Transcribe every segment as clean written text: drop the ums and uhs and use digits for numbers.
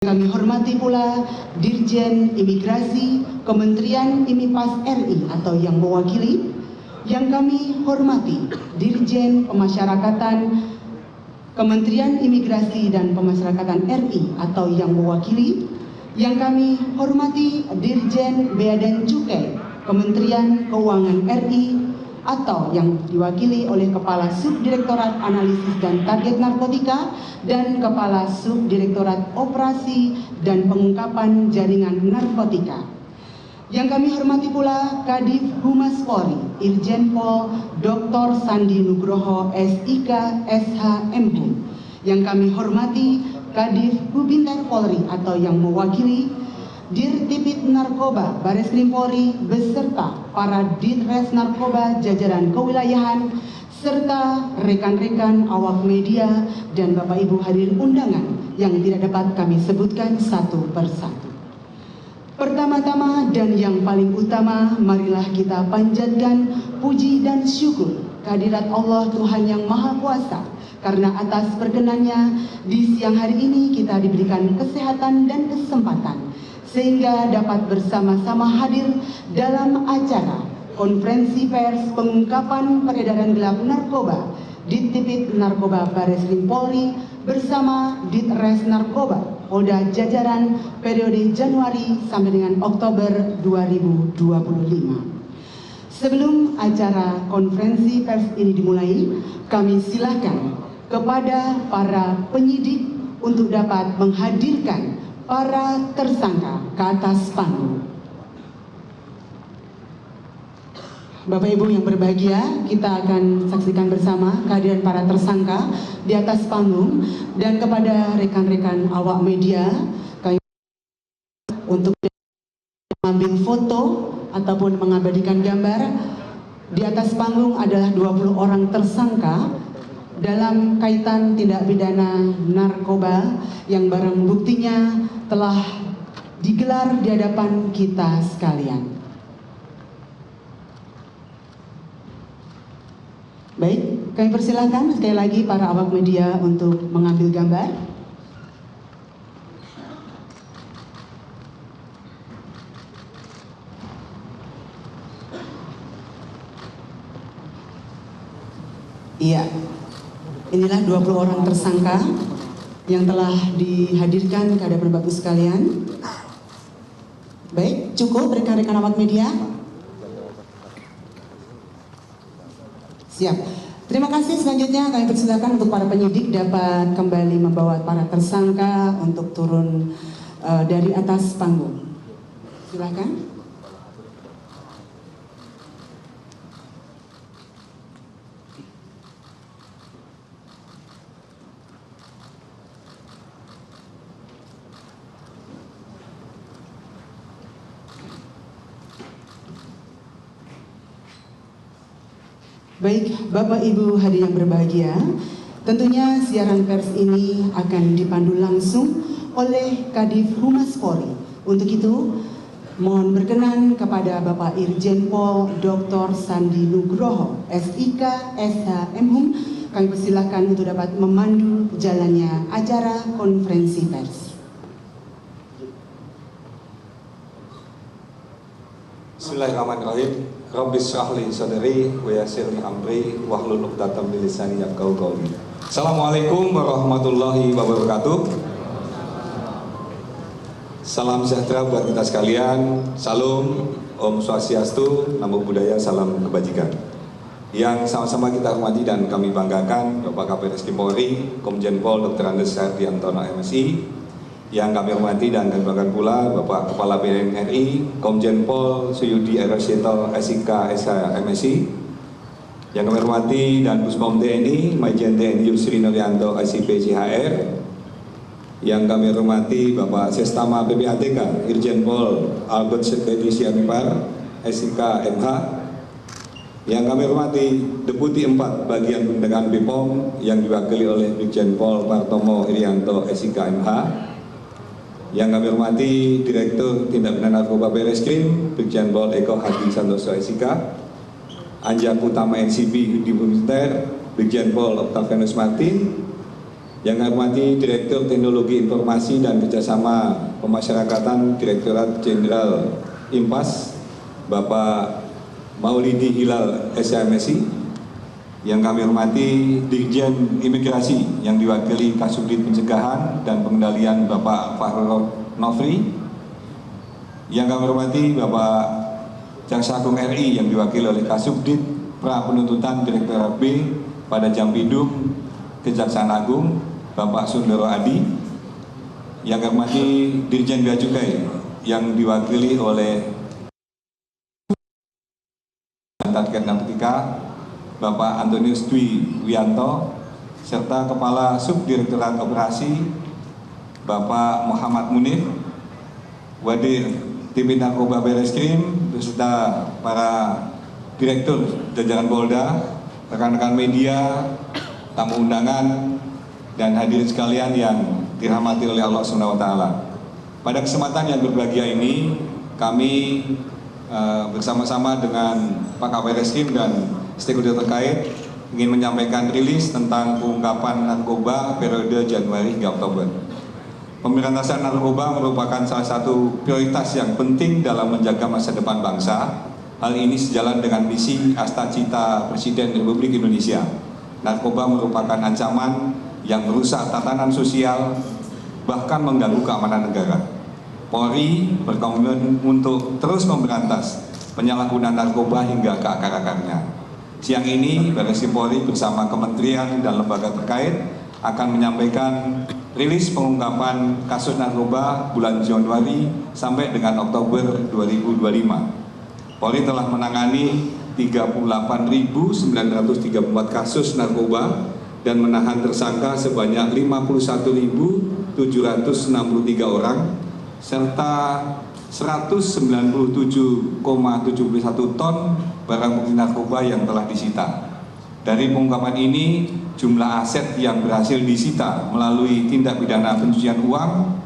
Kami hormati pula Dirjen Imigrasi Kementerian IMIPAS RI atau yang mewakili. Yang kami hormati Dirjen Pemasyarakatan Kementerian Imigrasi dan Pemasyarakatan RI atau yang mewakili. Yang kami hormati Dirjen Bea dan Cukai Kementerian Keuangan RI atau yang diwakili oleh Kepala Subdirektorat Analisis dan Target Narkotika dan Kepala Subdirektorat Operasi dan Pengungkapan Jaringan Narkotika. Yang kami hormati pula Kadif Humas Polri, Irjen Pol Dr. Sandi Nugroho SIK SH.M.Hum. Yang kami hormati Kadif Hubintar Polri atau yang mewakili Dirtipit Narkoba Bareskrim Polri beserta para Ditres Narkoba jajaran kewilayahan serta rekan-rekan awak media dan Bapak Ibu hadirin undangan yang tidak dapat kami sebutkan satu persatu. Pertama-tama dan yang paling utama, marilah kita panjatkan puji dan syukur kehadirat Allah Tuhan yang Maha Kuasa, karena atas perkenannya di siang hari ini kita diberikan kesehatan dan kesempatan sehingga dapat bersama-sama hadir dalam acara konferensi pers pengungkapan peredaran gelap narkoba Ditipit Narkoba Bareskrim Polri bersama Ditres Narkoba Polda Jajaran periode Januari sampai dengan Oktober 2025. Sebelum acara konferensi pers ini dimulai, kami silakan kepada para penyidik untuk dapat menghadirkan para tersangka ke atas panggung. Bapak Ibu yang berbahagia, kita akan saksikan bersama kehadiran para tersangka di atas panggung, dan kepada rekan-rekan awak media kami untuk mengambil foto ataupun mengabadikan gambar. Di atas panggung adalah 20 orang tersangka dalam kaitan tindak pidana narkoba yang barang buktinya telah digelar di hadapan kita sekalian. Baik, kami persilahkan sekali lagi para awak media untuk mengambil gambar. Iya, inilah 20 orang tersangka yang telah dihadirkan ke hadapan Bapak sekalian. Baik, cukup rekan-rekan awak media? Siap. Terima kasih. Selanjutnya kami persilakan untuk para penyidik dapat kembali membawa para tersangka untuk turun dari atas panggung. Silakan. Baik, Bapak Ibu hadirin yang berbahagia, tentunya siaran pers ini akan dipandu langsung oleh Kadif Humas Polri. Untuk itu, mohon berkenan kepada Bapak Irjen Pol Dr. Sandi Nugroho SIK SH.M.Hum, kami persilahkan untuk dapat memandu jalannya acara konferensi pers. Bismillahirrahmanirrahim. Rabbi shrah li sadri wa yassir li amri wahlul 'uqdatam min lisani yafqahu qawli. Assalamualaikum warahmatullahi wabarakatuh. Salam sejahtera buat kita sekalian. Salam, Om Swastiastu, Namo Buddhaya, salam kebajikan. Yang sama-sama kita hormati dan kami banggakan Bapak Kapolres Polri, Komjen Pol Dr. Andes Hardiantono MSI. Yang kami hormati dan kami banggakan pula Bapak Kepala BNN RI, Komjen Pol Suyudi Erosito SIK SH MSI. Yang kami hormati dan Puspom TNI, Majen TNI Yusri Nuryanto SIP CHR. Yang kami hormati Bapak Sestama PPATK, Irjen Pol Albert Sekredisi Amipar SIK MH. Yang kami hormati Deputi 4 Bagian Penindakan BPOM yang diwakili oleh Brigjen Pol Partomo Irianto SIK MH. Yang kami hormati Direktur Tindak Pidana Narkoba Bareskrim Brigjen Pol Eko Hadi Santoso SIK, Anjak Utama NCB di Militer Brigjen Pol Octavianus Martin, Yang kami hormati Direktur Teknologi Informasi dan Kerjasama Pemasyarakatan Direktorat Jenderal IMPAS, Bapak Maulidi Hilal SMSI. Yang kami hormati Dirjen Imigrasi yang diwakili Kasubdit Pencegahan dan Pengendalian Bapak Fahrul Nofri. Yang kami hormati Bapak Jaksa Agung RI yang diwakili oleh Kasubdit Pra Penuntutan Direktorat B pada Jampidum Kejaksaan Agung, Bapak Sundoro Adi. Yang kami hormati Dirjen Bea Cukai yang diwakili oleh Target Narkotika, Bapak Antonius Dwi Wianto, serta Kepala Subdirektorat Operasi, Bapak Muhammad Munif, Wadir Tim Narkoba Bareskrim, beserta para Direktur jajaran Polda, rekan-rekan media, tamu undangan, dan hadirin sekalian yang dirahmati oleh Allah SWT. Pada kesempatan yang berbahagia ini, kami bersama-sama dengan Pak Kabid Reskrim dan stakeholder terkait ingin menyampaikan rilis tentang pengungkapan narkoba periode Januari hingga Oktober. Pemberantasan narkoba merupakan salah satu prioritas yang penting dalam menjaga masa depan bangsa. Hal ini sejalan dengan misi Astacita Presiden Republik Indonesia. Narkoba merupakan ancaman yang merusak tatanan sosial, bahkan mengganggu keamanan negara. Polri berkomitmen untuk terus memberantas penyalahgunaan narkoba hingga ke akar-akarnya. Siang ini, Bareskrim Polri bersama kementerian dan lembaga terkait akan menyampaikan rilis pengungkapan kasus narkoba bulan Januari sampai dengan Oktober 2025. Polri telah menangani 38.934 kasus narkoba dan menahan tersangka sebanyak 51.763 orang serta 197,71 ton barang bukti narkoba yang telah disita. Dari pengungkapan ini, jumlah aset yang berhasil disita melalui tindak pidana pencucian uang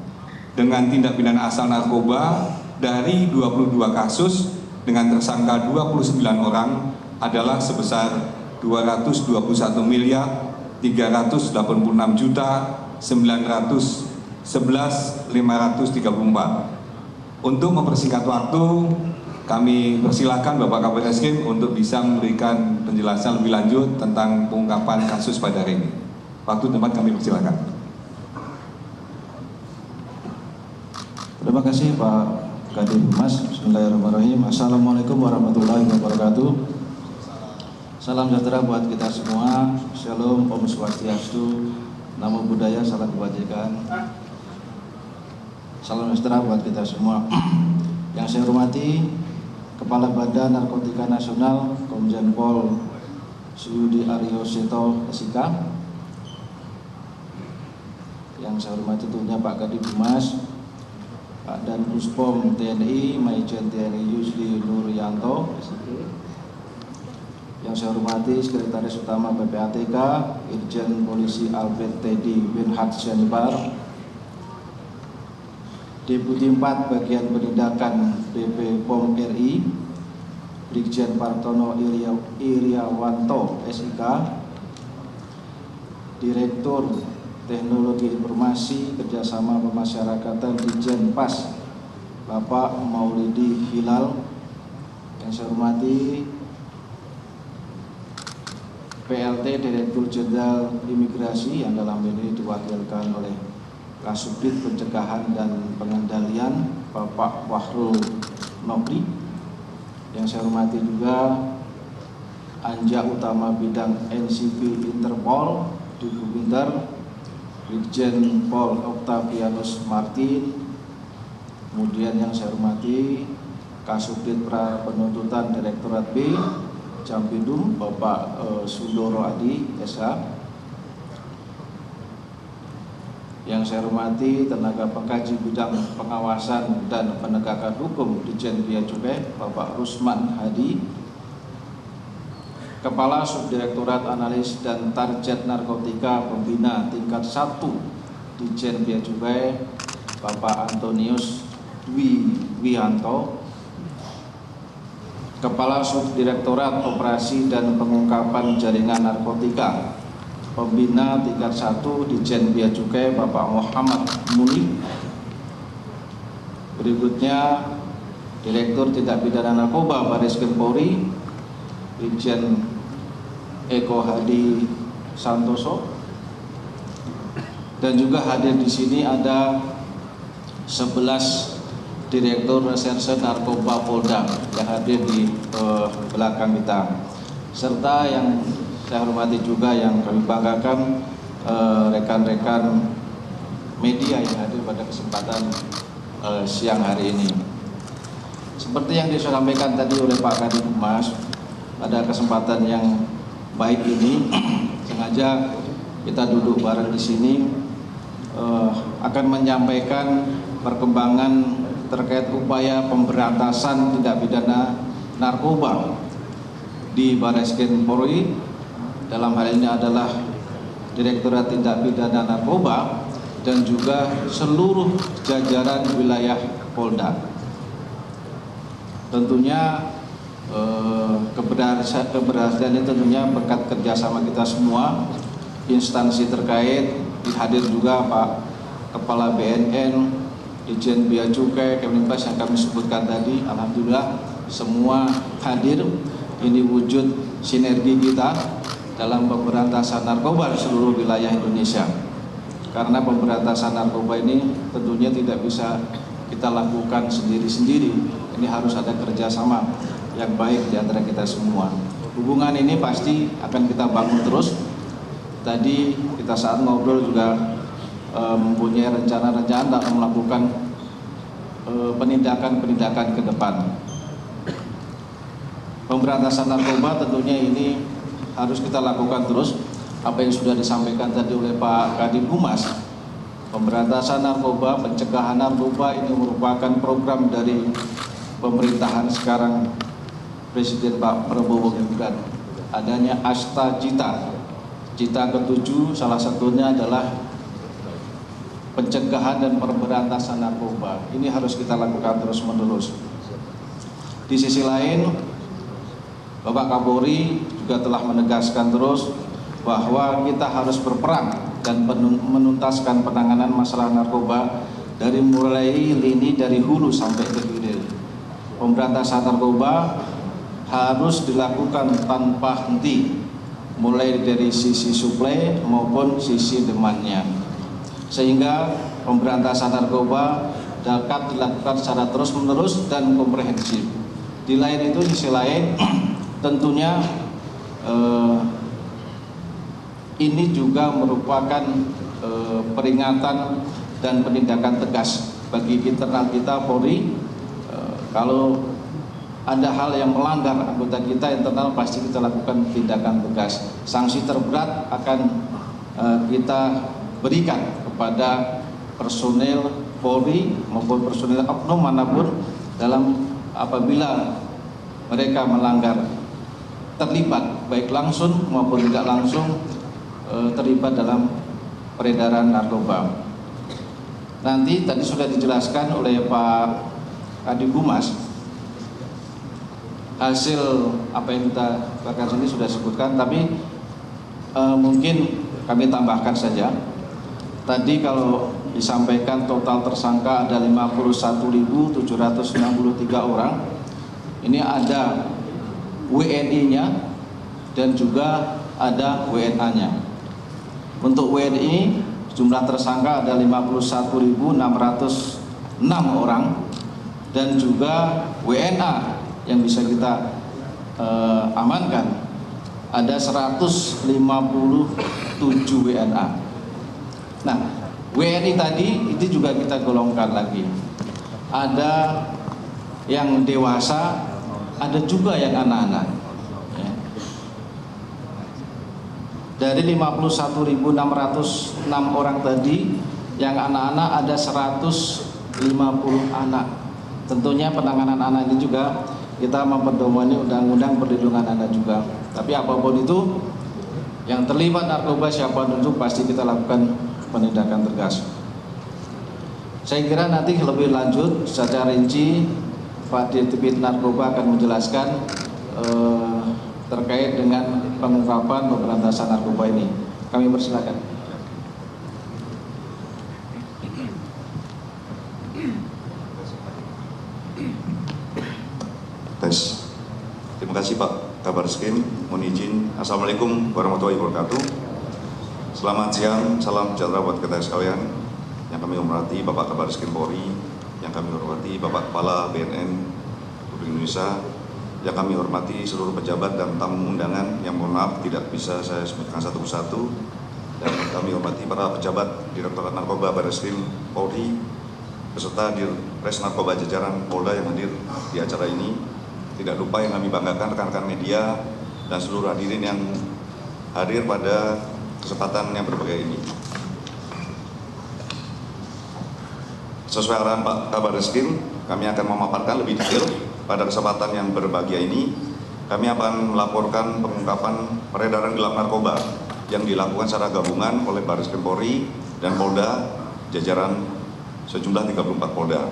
dengan tindak pidana asal narkoba dari 22 kasus dengan tersangka 29 orang adalah sebesar 226.311.534. Untuk mempersingkat waktu, kami persilakan Bapak Kabid Reskrim untuk bisa memberikan penjelasan lebih lanjut tentang pengungkapan kasus pada hari ini. Waktu tempat kami persilakan. Terima kasih Pak Kadif Humas. Bismillahirrahmanirrahim. Assalamualaikum warahmatullahi wabarakatuh. Salam sejahtera buat kita semua. Shalom, Om Swastiastu, Namo Buddhaya, salam kebajikan. Salam sejahtera buat kita semua. Yang saya hormati Kepala Badan Narkotika Nasional Komjen Pol Suyudi Aryo Seto SIK. Yang saya hormati tentunya Pak Kadif Humas, Pak Dan Puspom TNI Maijen TNI Yusli Nuryanto SIK. Yang saya hormati Sekretaris Utama PPATK Irjen Polisi Albert Teddy Winhard Sianipar, Deputi 4 Bagian Penindakan BP POM RI Brigjen Partono Iriawanto SIK, Direktur Teknologi Informasi Kerjasama Pemasyarakatan Dirjen PAS Bapak Maulidi Hilal. Yang saya hormati PLT Direktur Jenderal Imigrasi yang dalam ini diwakilkan oleh Kasubdit Pencegahan dan Pengendalian Bapak Fahrul Nofri. Yang saya hormati juga Anja Utama Bidang NCP Interpol di Bupinter Brigjen Pol Octavianus Martin. Kemudian yang saya hormati Kasubdit Pra Penuntutan Direktorat B Jampidum Bapak Sundoro Adi SH. Yang saya hormati tenaga pengkaji bidang pengawasan dan penegakan hukum Ditjen Bea Cukai Bapak Rusman Hadi, Kepala Subdirektorat Analis dan Target Narkotika Pembina tingkat 1 Ditjen Bea Cukai Bapak Antonius Dwi Wianto, Kepala Subdirektorat Operasi dan Pengungkapan Jaringan Narkotika Pembina tingkat 1 Ditjen Bea Cukai Bapak Muhammad Muni. Berikutnya Direktur Tindak Pidana Narkoba Bareskrim Polri Brigjen Eko Hadi Santoso. Dan juga hadir di sini ada 11 Direktur Reserse Narkoba Polda yang hadir di belakang kita, serta yang saya hormati juga yang kami banggakan rekan-rekan media yang hadir pada kesempatan siang hari ini. Seperti yang disampaikan tadi oleh Pak Kadif Humas, pada kesempatan yang baik ini sengaja kita duduk bareng di sini akan menyampaikan perkembangan terkait upaya pemberantasan tindak pidana narkoba di Bareskrim Polri. Dalam hal ini adalah Direktorat Tindak Pidana Narkoba dan juga seluruh jajaran wilayah Polda. Tentunya keberhasilan ini tentunya berkat kerjasama kita semua, instansi terkait, hadir juga Pak Kepala BNN, Ditjen Bea Cukai, Kemenpas yang kami sebutkan tadi. Alhamdulillah semua hadir. Ini wujud sinergi kita dalam pemberantasan narkoba di seluruh wilayah Indonesia. Karena pemberantasan narkoba ini tentunya tidak bisa kita lakukan sendiri-sendiri. Ini harus ada kerjasama yang baik di antara kita semua. Hubungan ini pasti akan kita bangun terus. Tadi kita saat ngobrol juga mempunyai rencana-rencana dalam melakukan penindakan-penindakan ke depan. Pemberantasan narkoba tentunya ini harus kita lakukan terus. Apa yang sudah disampaikan tadi oleh Pak Kadif Humas, pemberantasan narkoba, pencegahan narkoba ini merupakan program dari pemerintahan sekarang Presiden Pak Prabowo Gibran. Adanya Asta Cita, cita ke-7 salah satunya adalah pencegahan dan pemberantasan narkoba. Ini harus kita lakukan terus-menerus. Di sisi lain, Bapak Kapolri juga telah menegaskan terus bahwa kita harus berperang dan menuntaskan penanganan masalah narkoba dari mulai lini dari hulu sampai ke hilir. Pemberantasan narkoba harus dilakukan tanpa henti, mulai dari sisi suplai maupun sisi demandnya, sehingga pemberantasan narkoba dapat dilakukan secara terus-menerus dan komprehensif. Di lain itu, sisi lain tentunya ini juga merupakan peringatan dan penindakan tegas bagi internal kita Polri. Kalau ada hal yang melanggar anggota kita internal, pasti kita lakukan tindakan tegas. Sanksi terberat akan kita berikan kepada personel Polri maupun personel oknum manapun dalam apabila mereka melanggar, terlibat baik langsung maupun tidak langsung terlibat dalam peredaran narkoba. Nanti tadi sudah dijelaskan oleh Pak Kadif Humas, hasil apa yang kita lakukan ini sudah disebutkan, tapi mungkin kami tambahkan saja. Tadi kalau disampaikan total tersangka ada 51.763 orang. Ini ada WNI-nya dan juga ada WNA-nya. Untuk WNI jumlah tersangka ada 51.606 orang, dan juga WNA yang bisa kita amankan ada 157 WNA. Nah, WNI tadi itu juga kita golongkan lagi. Ada yang dewasa, ada juga yang anak-anak. Ya. Dari 51.606 orang tadi, yang anak-anak ada 150 anak. Tentunya penanganan anak ini juga kita memperdomani undang-undang perlindungan anak juga. Tapi apapun itu, yang terlibat narkoba siapapun itu pasti kita lakukan penindakan tegas. Saya kira nanti lebih lanjut secara rinci Pak Dirtipid Narkoba akan menjelaskan terkait dengan pengungkapan pemberantasan narkoba ini. Kami persilakan. Tes. Terima kasih Pak Kabar Skrim. Mohon izin. Assalamualaikum warahmatullahi wabarakatuh. Selamat siang, salam sejahtera buat kita sekalian. Yang kami hormati Bapak Kabar Skrim Polri, yang kami hormati Bapak Kepala BNN Republik Indonesia, yang kami hormati seluruh pejabat dan tamu undangan yang mohon maaf tidak bisa saya sebutkan satu persatu, dan kami hormati para pejabat Direktorat Narkoba Barreskrim Polri beserta Dirres Narkoba jajaran Polda yang hadir di acara ini. Tidak lupa yang kami banggakan rekan-rekan media dan seluruh hadirin yang hadir pada kesempatan yang berbahagia ini. Sesuai arahan Pak Kabar Eskrim, kami akan memaparkan lebih detail pada kesempatan yang berbahagia ini. Kami akan melaporkan pengungkapan peredaran gelap narkoba yang dilakukan secara gabungan oleh Barreskrim Polri dan Polda jajaran sejumlah 34 Polda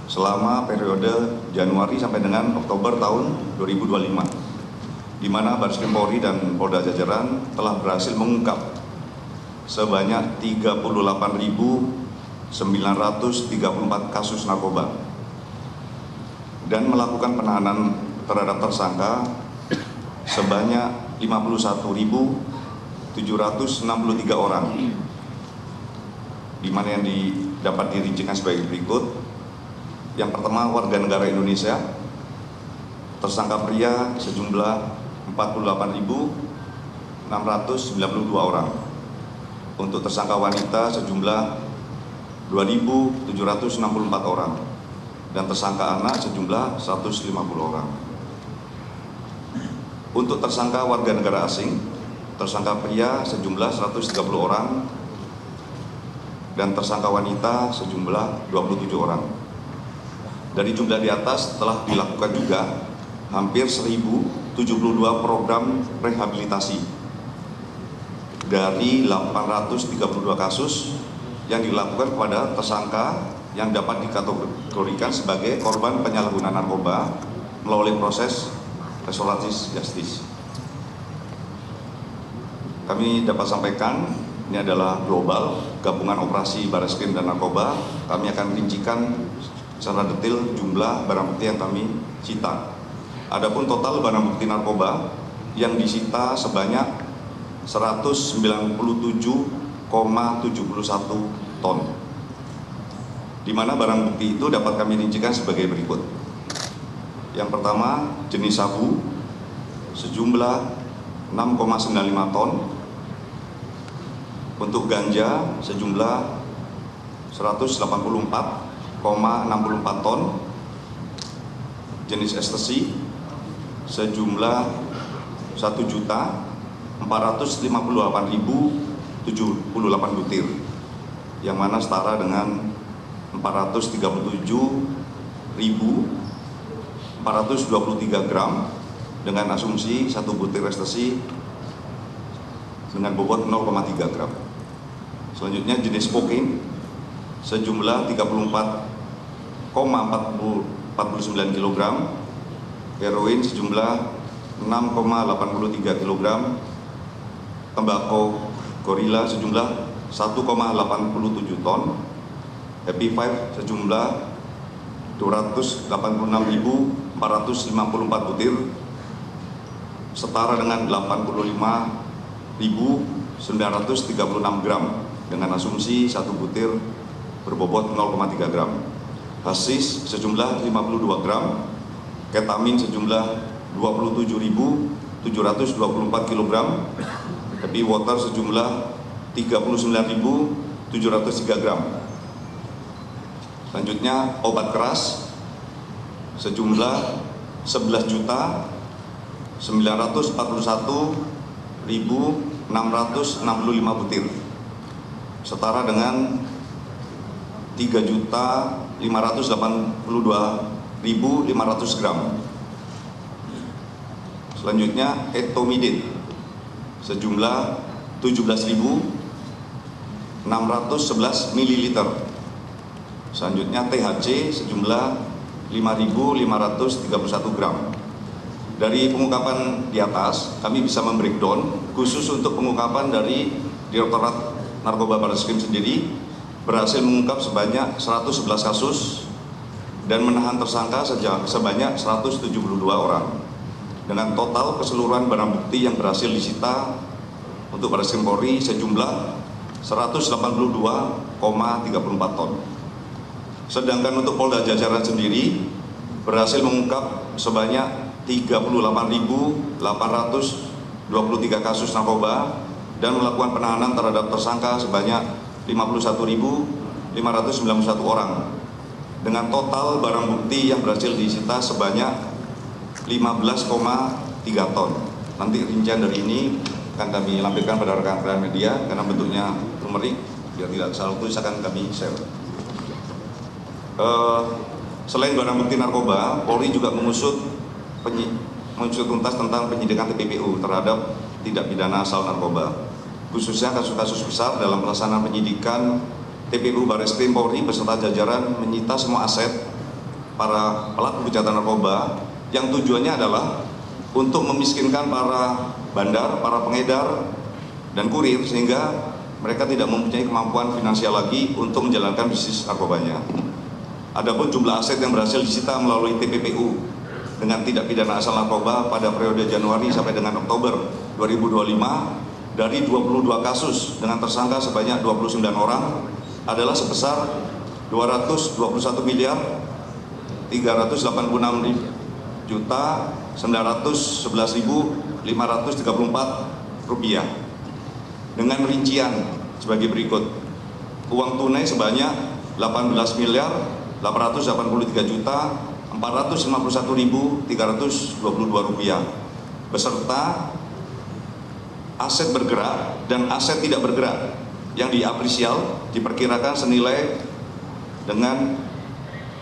selama periode Januari sampai dengan Oktober tahun 2025, di mana Barreskrim Polri dan Polda jajaran telah berhasil mengungkap sebanyak 38.934 kasus narkoba dan melakukan penahanan terhadap tersangka sebanyak 51.763 orang, di mana yang dapat dirincikan sebagai berikut. Yang pertama, warga negara Indonesia, tersangka pria sejumlah 48.692 orang. Untuk tersangka wanita sejumlah 2.764 orang. Dan tersangka anak sejumlah 150 orang. Untuk tersangka warga negara asing, tersangka pria sejumlah 130 orang. Dan tersangka wanita sejumlah 27 orang. Dari jumlah di atas telah dilakukan juga hampir 1.072 program rehabilitasi dari 832 kasus yang dilakukan kepada tersangka yang dapat dikategorikan sebagai korban penyalahgunaan narkoba melalui proses restoratif justice. Kami dapat sampaikan ini adalah global gabungan operasi Barreskrim dan narkoba. Kami akan rincikan secara detail jumlah barang bukti yang kami sita. Adapun total barang bukti narkoba yang disita sebanyak 197,71 ton. Di mana barang bukti itu dapat kami rincikan sebagai berikut. Yang pertama, jenis sabu sejumlah 6,95 ton. Untuk ganja sejumlah 184,64 ton, jenis ekstasi sejumlah 1.458.078 butir, yang mana setara dengan 437.423 gram dengan asumsi satu butir ekstasi dengan bobot 0,3 gram. Selanjutnya jenis kokain sejumlah 34,49 kg, heroin sejumlah 6,83 kg, tembakau gorila sejumlah 1,87 ton, Happy Five sejumlah 286.454 butir, setara dengan 85.936 gram dengan asumsi satu butir berbobot 0,3 gram. Hasis sejumlah 52 gram, ketamin sejumlah 27.724 kg, happy water sejumlah 39.703 gram. Selanjutnya obat keras sejumlah 11.941.665 butir, setara dengan 3.582.500 gram. Selanjutnya etomidin sejumlah 17.611 ml. Selanjutnya THC sejumlah 5.531 gram. Dari pengungkapan di atas, kami bisa membreakdown khusus untuk pengungkapan dari Direktorat Narkoba Barreskrim sendiri berhasil mengungkap sebanyak 111 kasus dan menahan tersangka sebanyak 172 orang dengan total keseluruhan barang bukti yang berhasil disita untuk Barreskrim Polri sejumlah 182,34 ton. Sedangkan untuk Polda Jajaran sendiri berhasil mengungkap sebanyak 38.823 kasus narkoba dan melakukan penahanan terhadap tersangka sebanyak 51.591 orang dengan total barang bukti yang berhasil disita sebanyak 15,3 ton. Nanti rincian dari ini akan kami lampirkan pada rekan-rekan media karena bentuknya numerik, biar tidak salah tulis akan kami share. Selain barang bukti narkoba, Polri juga mengusut tuntas tentang penyidikan TPPU terhadap tindak pidana asal narkoba, khususnya kasus-kasus besar dalam pelaksanaan penyidikan. TPPU Barreskrim Polri beserta jajaran menyita semua aset para pelaku kejahatan narkoba yang tujuannya adalah untuk memiskinkan para bandar, para pengedar, dan kurir sehingga mereka tidak mempunyai kemampuan finansial lagi untuk menjalankan bisnis narkobanya. Adapun jumlah aset yang berhasil disita melalui TPPU dengan tindak pidana asal narkoba pada periode Januari sampai dengan Oktober 2025 dari 22 kasus dengan tersangka sebanyak 29 orang adalah sebesar 221.386.911.534 rupiah dengan rincian sebagai berikut: uang tunai sebanyak 18.883.451.322 rupiah beserta aset bergerak dan aset tidak bergerak yang diapresial diperkirakan senilai dengan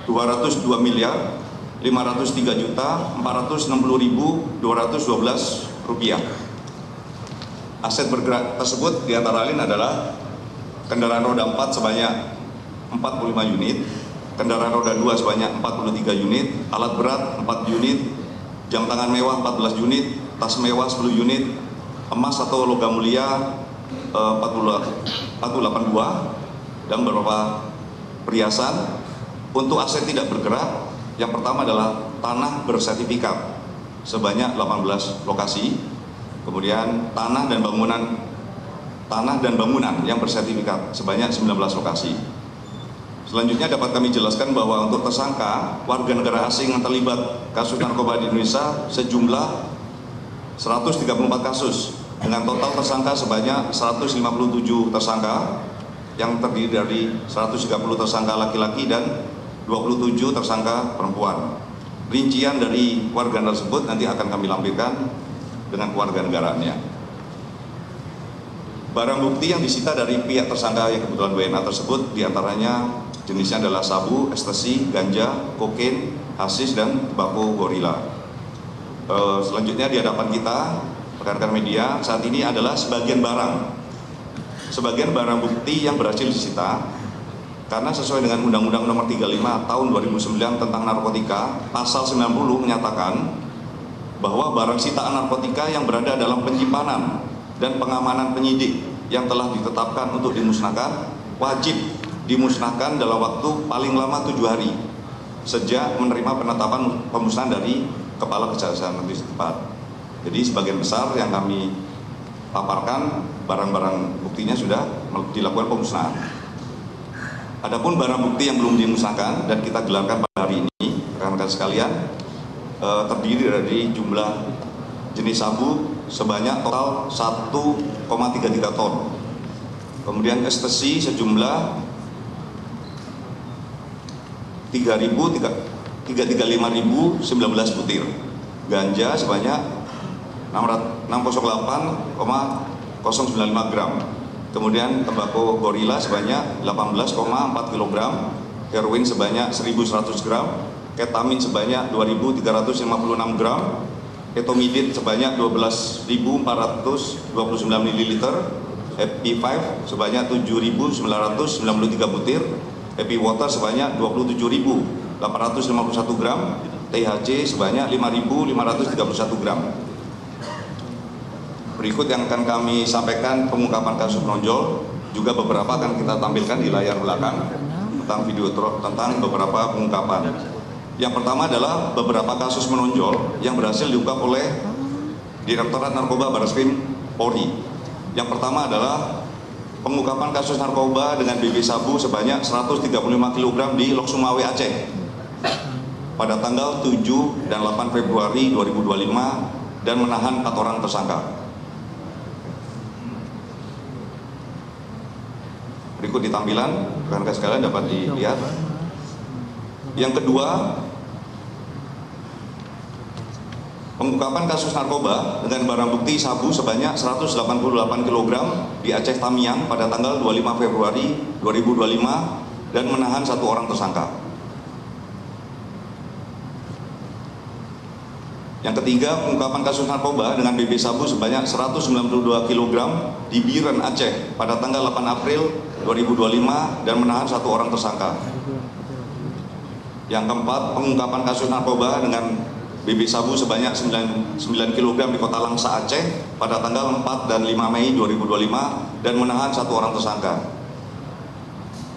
22.503.460.212 rupiah. Aset bergerak tersebut diantara lain adalah kendaraan roda 4 sebanyak 45 unit, kendaraan roda 2 sebanyak 43 unit, alat berat 4 unit, jam tangan mewah 14 unit, tas mewah 10 unit, emas atau logam mulia 482 dan beberapa perhiasan. Untuk aset tidak bergerak, yang pertama adalah tanah bersertifikat sebanyak 18 lokasi, kemudian tanah dan bangunan yang bersertifikat sebanyak 19 lokasi. Selanjutnya dapat kami jelaskan bahwa untuk tersangka warga negara asing yang terlibat kasus narkoba di Indonesia sejumlah 134 kasus dengan total tersangka sebanyak 157 tersangka yang terdiri dari 130 tersangka laki-laki dan 27 tersangka perempuan. Rincian dari warga tersebut nanti akan kami lampirkan dengan keluarga negaraannya. Barang bukti yang disita dari pihak tersangka yang kebetulan WNA tersebut diantaranya jenisnya adalah sabu, ekstasi, ganja, kokain, hasis, dan tembakau gorila. Selanjutnya di hadapan kita, rekan-rekan media, saat ini adalah sebagian barang bukti yang berhasil disita karena sesuai dengan Undang-Undang Nomor 35 Tahun 2009 tentang narkotika, Pasal 90 menyatakan bahwa barang sitaan narkotika yang berada dalam penyimpanan dan pengamanan penyidik yang telah ditetapkan untuk dimusnahkan wajib dimusnahkan dalam waktu paling lama 7 hari sejak menerima penetapan pemusnahan dari Kepala Kejaksaan Negeri setempat. Jadi sebagian besar yang kami paparkan barang-barang buktinya sudah dilakukan pemusnahan. Adapun barang bukti yang belum dimusnahkan dan kita gelarkan pada hari ini, rekan-rekan sekalian, terdiri dari jumlah jenis sabu sebanyak total 1,33 ton. Kemudian ekstasi sejumlah 335.019 butir, ganja sebanyak 608,095 gram, kemudian tembakau gorila sebanyak 18,4 kg, heroin sebanyak 1.100 gram, ketamin sebanyak 2.356 gram, etomidin sebanyak 12.429 ml, Happy 5 sebanyak 7.993 butir, Happy Water sebanyak 27.851 gram, THC sebanyak 5.531 gram. Berikut yang akan kami sampaikan pengungkapan kasus menonjol, juga beberapa akan kita tampilkan di layar belakang tentang video tentang beberapa pengungkapan. Yang pertama adalah beberapa kasus menonjol yang berhasil diungkap oleh Direktorat Narkoba Barreskrim Polri. Yang pertama adalah pengungkapan kasus narkoba dengan BB sabu sebanyak 135 kg di Lok Sumawe, Aceh pada tanggal 7 dan 8 Februari 2025 dan menahan 4 orang tersangka. Berikut di tampilan, rekan-rekan sekalian dapat dilihat. Yang kedua, pengungkapan kasus narkoba dengan barang bukti sabu sebanyak 188 kg di Aceh Tamiang pada tanggal 25 Februari 2025 dan menahan 1 orang tersangka. Yang ketiga, pengungkapan kasus narkoba dengan BB sabu sebanyak 192 kg di Biren, Aceh pada tanggal 8 April 2025 dan menahan 1 orang tersangka. Yang keempat, pengungkapan kasus narkoba dengan BB sabu sebanyak 9 kg di Kota Langsa, Aceh pada tanggal 4 dan 5 Mei 2025 dan menahan 1 orang tersangka.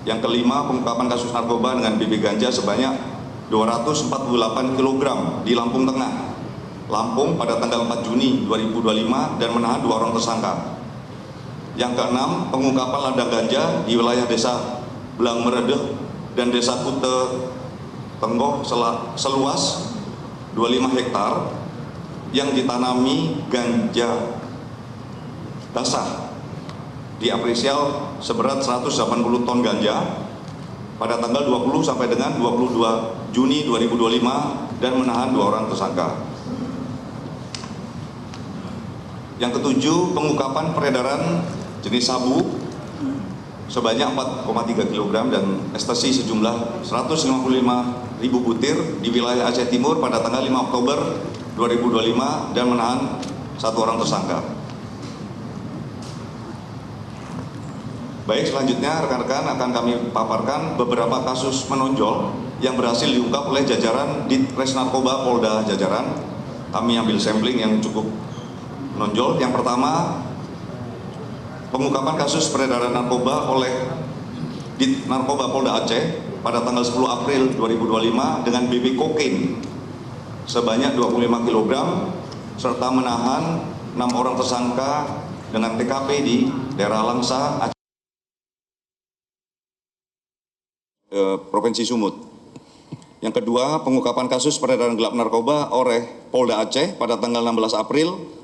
Yang kelima, pengungkapan kasus narkoba dengan BB ganja sebanyak 248 kg di Lampung Tengah, Lampung pada tanggal 4 Juni 2025 dan menahan 2 orang tersangka. Yang keenam, pengungkapan ladang ganja di wilayah Desa Belang Meredeh dan Desa Kute Tenggoh seluas 25 hektar yang ditanami ganja basah diapresial seberat 180 ton ganja pada tanggal 20 sampai dengan 22 Juni 2025 dan menahan 2 orang tersangka. Yang ketujuh, pengungkapan peredaran jenis sabu sebanyak 4,3 kg dan ekstasi sejumlah 155.000 butir di wilayah Aceh Timur pada tanggal 5 Oktober 2025 dan menahan 1 orang tersangka. Baik, selanjutnya rekan-rekan akan kami paparkan beberapa kasus menonjol yang berhasil diungkap oleh jajaran Ditres Narkoba Polda Jajaran. Kami ambil sampling yang cukup menonjol. Yang pertama, pengungkapan kasus peredaran narkoba oleh Dit Narkoba Polda Aceh pada tanggal 10 April 2025 dengan BB kokain sebanyak 25 kg serta menahan 6 orang tersangka dengan TKP di daerah Langsa, Aceh, Provinsi Sumut. Yang kedua, pengungkapan kasus peredaran gelap narkoba oleh Polda Aceh pada tanggal 16 April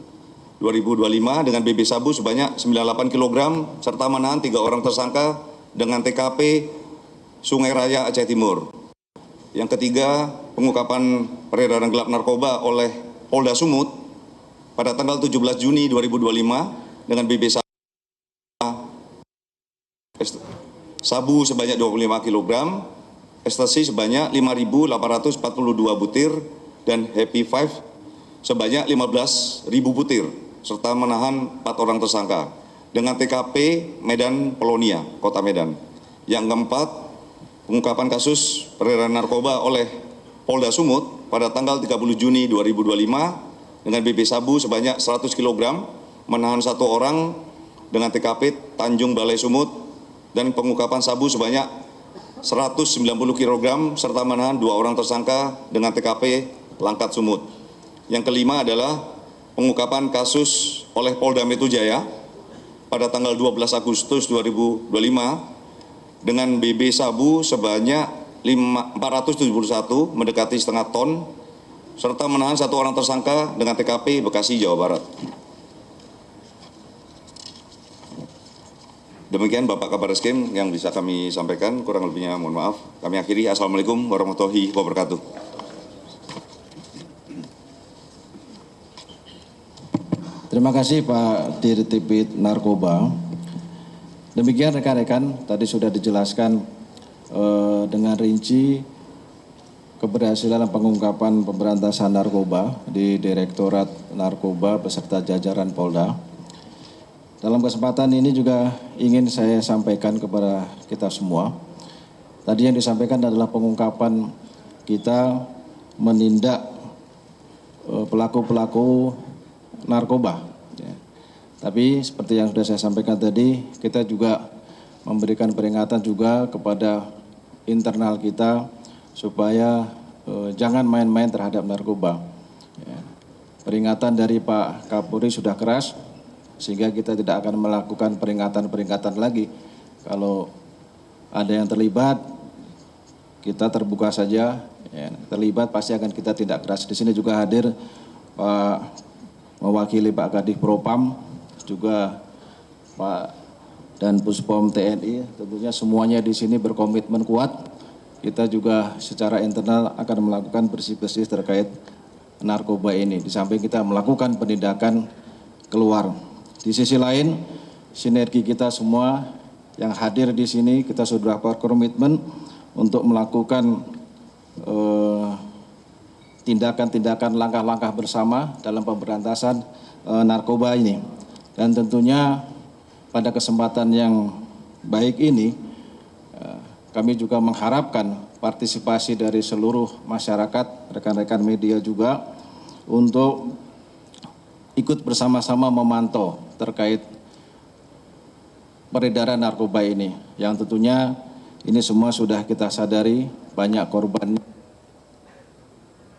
2025 dengan BB sabu sebanyak 98 kg serta menahan 3 orang tersangka dengan TKP Sungai Raya, Aceh Timur. Yang ketiga, pengungkapan peredaran gelap narkoba oleh Polda Sumut pada tanggal 17 Juni 2025 dengan BB sabu sebanyak 25 kg, ekstasi sebanyak 5.842 butir dan Happy Five sebanyak 15.000 butir serta menahan 4 orang tersangka dengan TKP Medan Pelonia, Kota Medan. Yang keempat, pengungkapan kasus peredaran narkoba oleh Polda Sumut pada tanggal 30 Juni 2025 dengan BB sabu sebanyak 100 kg, menahan 1 orang dengan TKP Tanjung Balai Sumut dan pengungkapan sabu sebanyak 190 kg serta menahan 2 orang tersangka dengan TKP Langkat Sumut. Yang kelima adalah pengungkapan kasus oleh Polda Metro Jaya pada tanggal 12 Agustus 2025 dengan BB sabu sebanyak 471 mendekati setengah ton serta menahan 1 orang tersangka dengan TKP Bekasi, Jawa Barat. Demikian Bapak Kabar Eskrim yang bisa kami sampaikan, kurang lebihnya mohon maaf. Kami akhiri, Assalamualaikum warahmatullahi wabarakatuh. Terima kasih Pak Dirtipid Narkoba. Demikian rekan-rekan, tadi sudah dijelaskan dengan rinci keberhasilan pengungkapan pemberantasan narkoba di Direktorat Narkoba beserta jajaran Polda. Dalam kesempatan ini juga ingin saya sampaikan kepada kita semua. Tadi yang disampaikan adalah pengungkapan kita menindak pelaku-pelaku narkoba. Tapi seperti yang sudah saya sampaikan tadi, kita juga memberikan peringatan juga kepada internal kita supaya jangan main-main terhadap narkoba. Ya. Peringatan dari Pak Kapolri sudah keras, sehingga kita tidak akan melakukan peringatan-peringatan lagi. Kalau ada yang terlibat, kita terbuka saja. Ya, terlibat pasti akan kita tindak keras. Di sini juga hadir Pak mewakili Pak Kadif Propam, juga Pak dan Puspom TNI. Tentunya semuanya di sini berkomitmen kuat. Kita juga secara internal akan melakukan bersih-bersih terkait narkoba ini. Di samping kita melakukan penindakan keluar. Di sisi lain, sinergi kita semua yang hadir di sini, kita sudah berkomitmen untuk melakukan tindakan-tindakan langkah-langkah bersama dalam pemberantasan narkoba ini. Dan tentunya pada kesempatan yang baik ini, kami juga mengharapkan partisipasi dari seluruh masyarakat, rekan-rekan media juga, untuk ikut bersama-sama memantau terkait peredaran narkoba ini. Yang tentunya ini semua sudah kita sadari, banyak korban.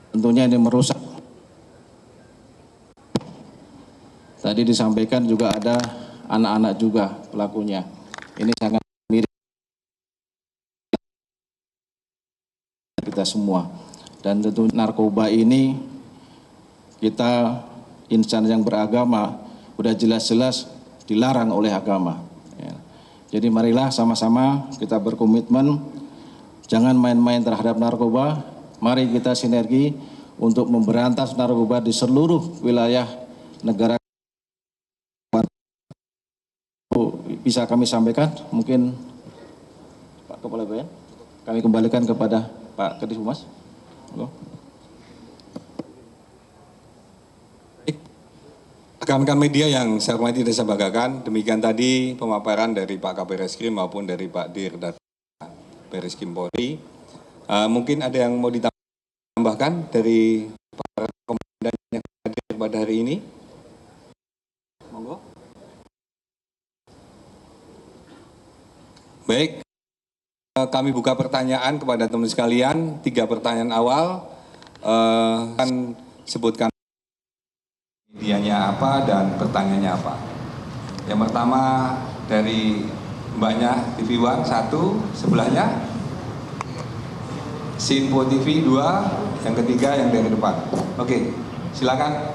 Tentunya ini merusak. Tadi disampaikan juga ada anak-anak juga pelakunya. Ini sangat mirip kita semua. Dan tentu narkoba ini kita insan yang beragama sudah jelas-jelas dilarang oleh agama. Ya. Jadi marilah sama-sama kita berkomitmen jangan main-main terhadap narkoba. Mari kita sinergi untuk memberantas narkoba di seluruh wilayah negara. Bisa kami sampaikan, mungkin Pak Kepala BNN, kami kembalikan kepada Pak Kadif Humas. Rekan-rekan media yang saya hormati dan saya banggakan, demikian tadi pemaparan dari Pak Kabid Reskrim maupun dari Pak Dir dan Bareskrim Polri. Mungkin ada yang mau ditambahkan dari para komandan yang hadir pada hari ini? Monggo. Baik, kami buka pertanyaan kepada teman sekalian. 3 pertanyaan awal. Kan sebutkan medianya apa dan pertanyaannya apa. Yang pertama dari mbaknya TV One 1, sebelahnya Sinpo TV 2, yang ketiga yang dari depan. Oke, silakan.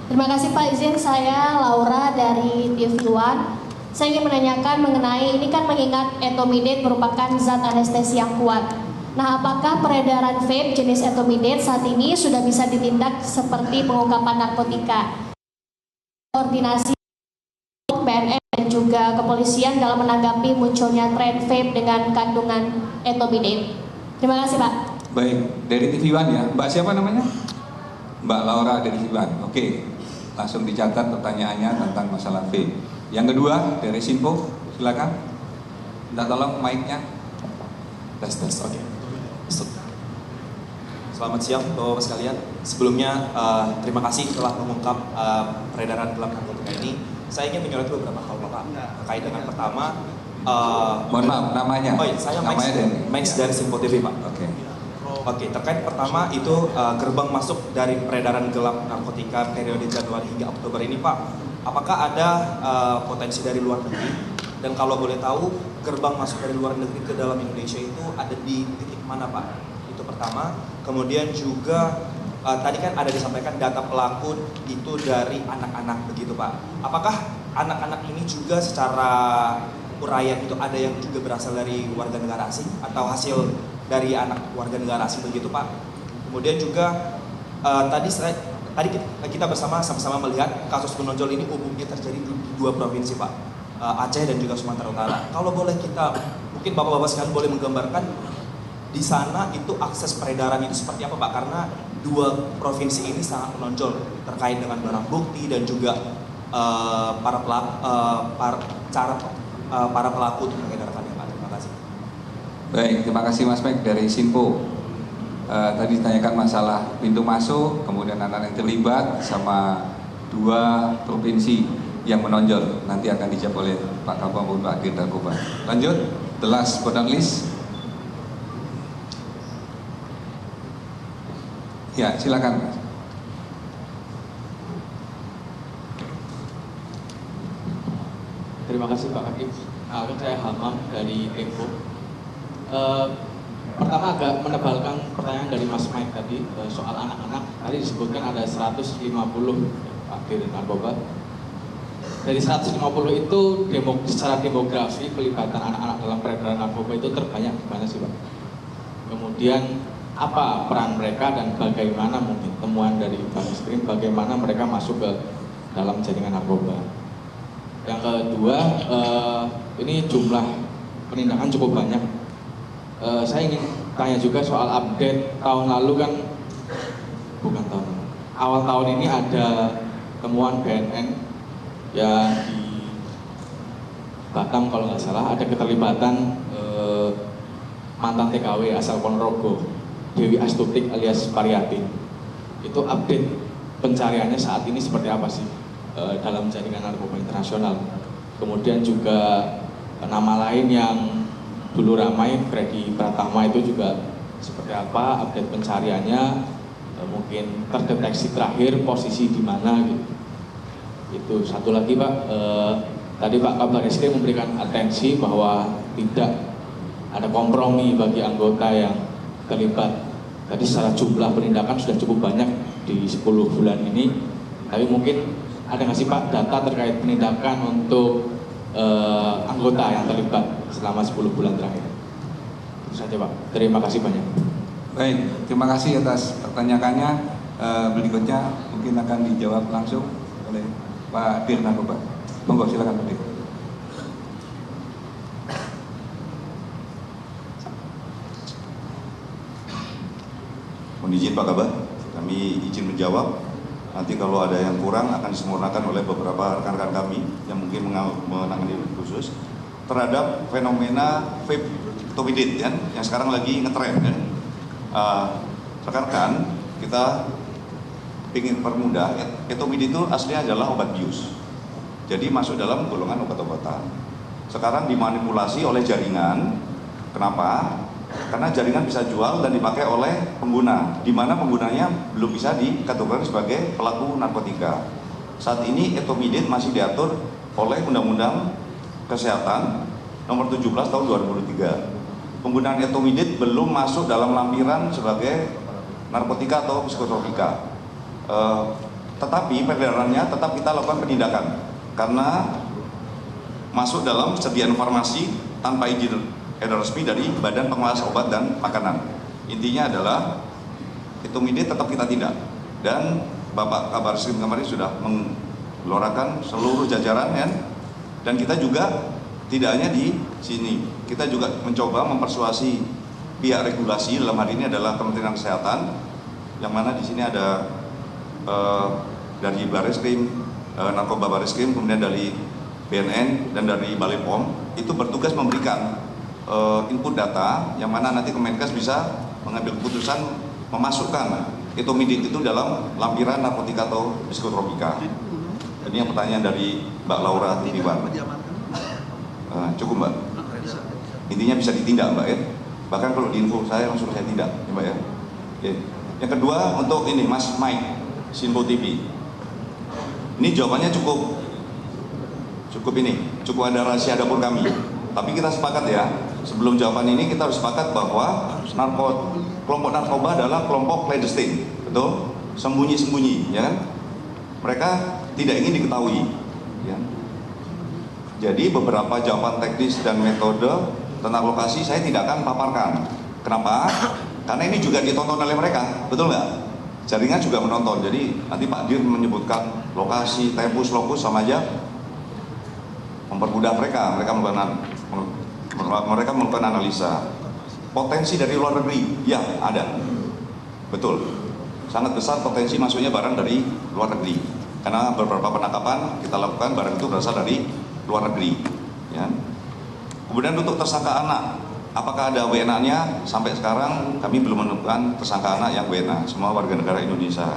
Terima kasih Pak, izin saya Laura dari TV One. Saya ingin menanyakan mengenai, ini kan mengingat etomidate merupakan zat anestesi yang kuat. Nah, apakah peredaran vape jenis etomidate saat ini sudah bisa ditindak seperti pengungkapan narkotika? Koordinasi BNN dan juga kepolisian dalam menanggapi munculnya tren vape dengan kandungan etomidate. Terima kasih Pak. Baik, dari TV One ya. Mbak siapa namanya? Mbak Laura dari TV One. Oke, langsung dicatat pertanyaannya tentang masalah vape. Yang kedua dari Sinpo, silakan. Minta tolong mic-nya. Tes, oke. Selamat siang Bapak-Bapak sekalian. Sebelumnya terima kasih telah mengungkap peredaran gelap narkotika ini. Saya ingin menyoroti beberapa hal Bapak terkait dengan pertama. Mohon maaf, namanya. Oh iya, saya Max dari Sinpo TV Pak. Oke, terkait pertama itu gerbang masuk dari peredaran gelap narkotika periode Januari hingga Oktober ini Pak. Apakah ada potensi dari luar negeri? Dan kalau boleh tahu, gerbang masuk dari luar negeri ke dalam Indonesia itu ada di titik mana Pak? Itu pertama. Kemudian juga tadi kan ada disampaikan data pelaku itu dari anak-anak begitu Pak. Apakah anak-anak ini juga secara uraian itu ada yang juga berasal dari warga negara asing atau hasil dari anak warga negara asing begitu Pak? Kemudian juga tadi kita sama-sama melihat kasus menonjol ini umumnya terjadi di 2 provinsi Pak, Aceh dan juga Sumatera Utara. Kalau boleh mungkin Bapak-Bapak sekalian boleh menggambarkan di sana itu akses peredaran itu seperti apa Pak? Karena 2 provinsi ini sangat menonjol terkait dengan barang bukti dan juga para pelaku untuk mengedarkannya Pak. Terima kasih. Baik, terima kasih Mas Mek dari Sinpo. Tadi ditanyakan masalah pintu masuk, kemudian anak yang terlibat, sama 2 provinsi yang menonjol. Nanti akan dijawab oleh Pak Kapolri maupun Pak Dir Narkoba. Lanjut, the last but not least. Ya, silakan. Terima kasih Pak Hakim. Saya Hamam dari Tempo. Pertama agak menebalkan pertanyaan dari Mas Mike tadi soal anak-anak. Tadi disebutkan ada 150 Pak Dir Narkoba. Dari 150 itu secara demografi pelibatan anak-anak dalam peredaran narkoba itu terbanyak di mana sih Pak? Kemudian apa peran mereka dan bagaimana mungkin temuan dari Barreskrim bagaimana mereka masuk ke dalam jaringan narkoba? Yang kedua, ini jumlah penindakan cukup banyak. Saya ingin tanya juga soal update tahun lalu kan, bukan tahun lalu, awal tahun ini ada temuan BNN yang di Batam kalau nggak salah ada keterlibatan mantan TKW asal Ponorogo, Dewi Astutik alias Pariatin. Itu update pencariannya saat ini seperti apa sih dalam jaringan narkoba internasional? Kemudian juga nama lain yang dulu ramai, Freddy Pratama, itu juga seperti apa update pencariannya? Mungkin terdeteksi terakhir posisi di mana gitu. Itu satu lagi Pak, tadi Pak Kabar Eskrim memberikan atensi bahwa tidak ada kompromi bagi anggota yang terlibat. Tadi secara jumlah penindakan sudah cukup banyak di 10 bulan ini, tapi mungkin ada nggak sih Pak data terkait penindakan untuk anggota yang terlibat selama 10 bulan terakhir? Itu saja Pak, terima kasih banyak. Baik, terima kasih atas pertanyaannya. Berikutnya mungkin akan dijawab langsung oleh Pak Dir Narkoba. Monggo silakan Pak Dir. Mohon izin Pak Kabah, kami izin menjawab. Nanti kalau ada yang kurang akan disempurnakan oleh beberapa rekan-rekan kami yang mungkin menangani khusus terhadap fenomena vape etomidate ya, yang sekarang lagi ngetren ya. Rekan-rekan, kita ingin permudah, etomidate itu aslinya adalah obat bius. Jadi masuk dalam golongan obat-obatan. Sekarang dimanipulasi oleh jaringan. Kenapa? Karena jaringan bisa jual dan dipakai oleh pengguna, di mana penggunanya belum bisa dikategorikan sebagai pelaku narkotika. Saat ini etomidate masih diatur oleh Undang-Undang Kesehatan Nomor 17 Tahun 2003. Penggunaan etomidate belum masuk dalam lampiran sebagai narkotika atau psikotropika. Tetapi peredarannya tetap kita lakukan penindakan karena masuk dalam sediaan farmasi tanpa izin edar resmi dari Badan Pengawas Obat dan Makanan. Intinya adalah etomidate tetap kita tindak, dan Bapak Kabar Eskrim kemarin sudah menggelorakan seluruh jajaran ya. Dan kita juga tidak hanya di sini, kita juga mencoba mempersuasi pihak regulasi, dalam hal ini adalah Kementerian Kesehatan, yang mana di sini ada dari Barreskrim, Narkoba Barreskrim, kemudian dari BNN dan dari Balai POM, itu bertugas memberikan input data yang mana nanti Kemenkes bisa mengambil keputusan memasukkan etomidate itu dalam lampiran narkotika atau psikotropika. Ini yang pertanyaan dari Mbak Laura Titiwan. Cukup Mbak. Intinya bisa ditindak Mbak ya. Bahkan kalau di info saya langsung saya tindak ya Mbak ya. Oke. Yang kedua untuk ini Mas Mike Sinpo TV. Ini jawabannya cukup ada rahasia dapur kami. Tapi kita sepakat ya, sebelum jawaban ini kita harus sepakat bahwa kelompok narkoba adalah kelompok clandestine, betul? Sembunyi-sembunyi, ya kan? Mereka tidak ingin diketahui. Ya. Jadi beberapa jawaban teknis dan metode tentang lokasi saya tidak akan paparkan. Kenapa? Karena ini juga ditonton oleh mereka, betul nggak? Jaringan juga menonton. Jadi nanti Pak Dir menyebutkan lokasi, tempus, lokus sama aja mempermudah mereka melakukan analisa. Potensi dari luar negeri, ya ada, betul, sangat besar potensi masuknya barang dari luar negeri. Karena beberapa penangkapan kita lakukan barang itu berasal dari luar negeri. Ya. Kemudian untuk tersangka anak, apakah ada WNA-nya? Sampai sekarang kami belum menemukan tersangka anak yang WNA, semua warga negara Indonesia.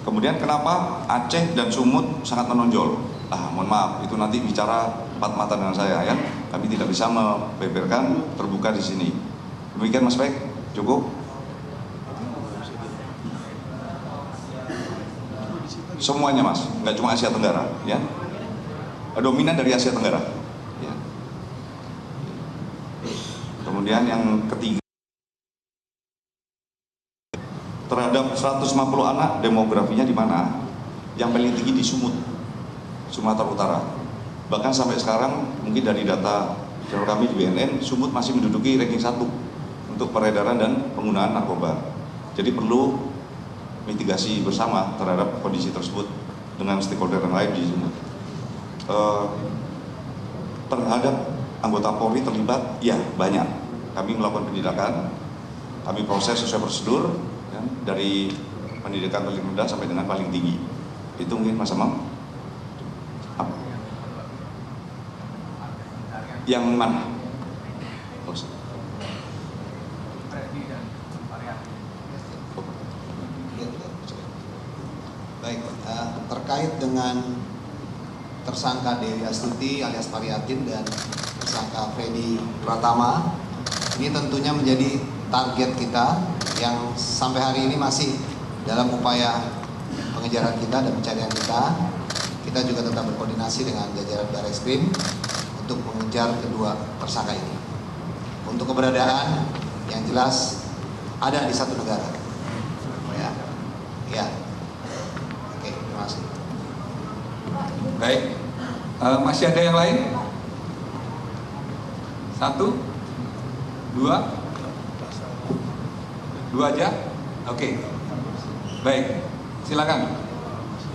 Kemudian kenapa Aceh dan Sumut sangat menonjol? Mohon maaf, itu nanti bicara empat mata dengan saya ya. Kami tidak bisa membeberkan terbuka di sini. Demikian Mas Pek, cukup. Semuanya Mas, nggak cuma Asia Tenggara ya. Dominan dari Asia Tenggara. Ya. Kemudian yang ketiga, terhadap 150 anak demografinya di mana? Yang paling tinggi di Sumut, Sumatera Utara. Bahkan sampai sekarang mungkin dari data jalur kami di BNN, Sumut masih menduduki ranking 1 untuk peredaran dan penggunaan narkoba. Jadi perlu mitigasi bersama terhadap kondisi tersebut dengan stakeholder yang lain di Sumut. Terhadap anggota Polri terlibat, ya banyak. Kami melakukan penindakan, kami proses sesuai prosedur, ya, dari pendidikan paling rendah sampai dengan paling tinggi. Itu mungkin Mas Amam. Yang mana? Baik, terkait dengan tersangka Dewi Astuti alias Pariatin dan tersangka Freddy Pratama, ini tentunya menjadi target kita yang sampai hari ini masih dalam upaya pengejaran kita dan pencarian kita. Kita juga tetap berkoordinasi dengan jajaran Barreskrim untuk mengejar kedua tersangka ini. Untuk keberadaan yang jelas ada di satu negara. Ya. Oke, terima kasih. Baik, masih ada yang lain? 1, 2, 2 aja? Oke. Baik, silakan.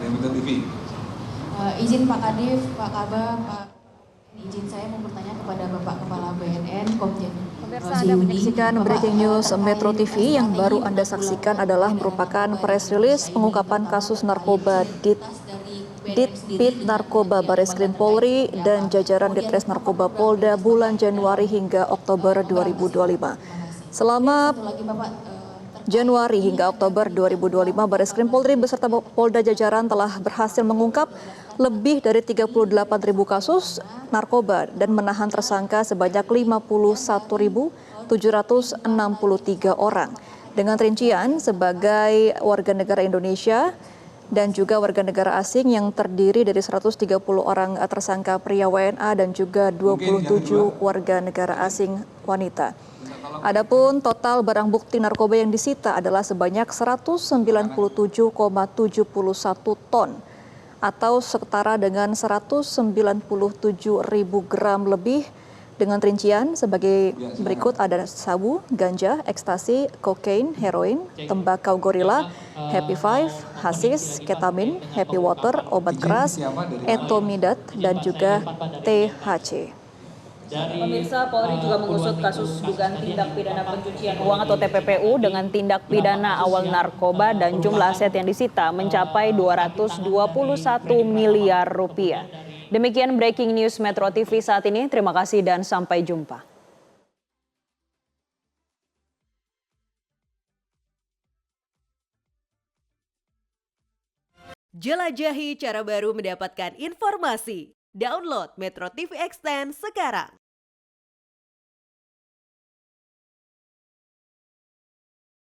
Remito TV. Izin Pak Kadif, Pak Kaba, Pak, izin saya mau bertanya kepada Bapak Kepala BNN, Komjen. Pemirsa, Anda menyaksikan Breaking News Metro TV. Yang baru Anda saksikan adalah merupakan press release pengungkapan kasus narkoba Ditpid Narkoba Barreskrim Polri dan jajaran Ditres Narkoba Polda bulan Januari hingga Oktober 2025. Selama Januari hingga Oktober 2025, Barreskrim Polri beserta Polda jajaran telah berhasil mengungkap lebih dari 38.000 kasus narkoba dan menahan tersangka sebanyak 51.763 orang. Dengan rincian sebagai warga negara Indonesia dan juga warga negara asing yang terdiri dari 130 orang tersangka pria WNA dan juga 27 warga negara asing wanita. Adapun total barang bukti narkoba yang disita adalah sebanyak 197,71 ton atau setara dengan 197.000 gram lebih, dengan rincian sebagai berikut: ada sabu, ganja, ekstasi, kokain, heroin, tembakau gorila, happy five, hasis, ketamin, happy water, obat keras, etomidat, dan juga THC. Pemirsa, Polri juga mengusut kasus dugaan tindak pidana pencucian uang atau TPPU dengan tindak pidana awal narkoba dan jumlah aset yang disita mencapai 221 miliar rupiah. Demikian Breaking News Metro TV saat ini. Terima kasih dan sampai jumpa. Jelajahi cara baru mendapatkan informasi. Download Metro TV Extend sekarang.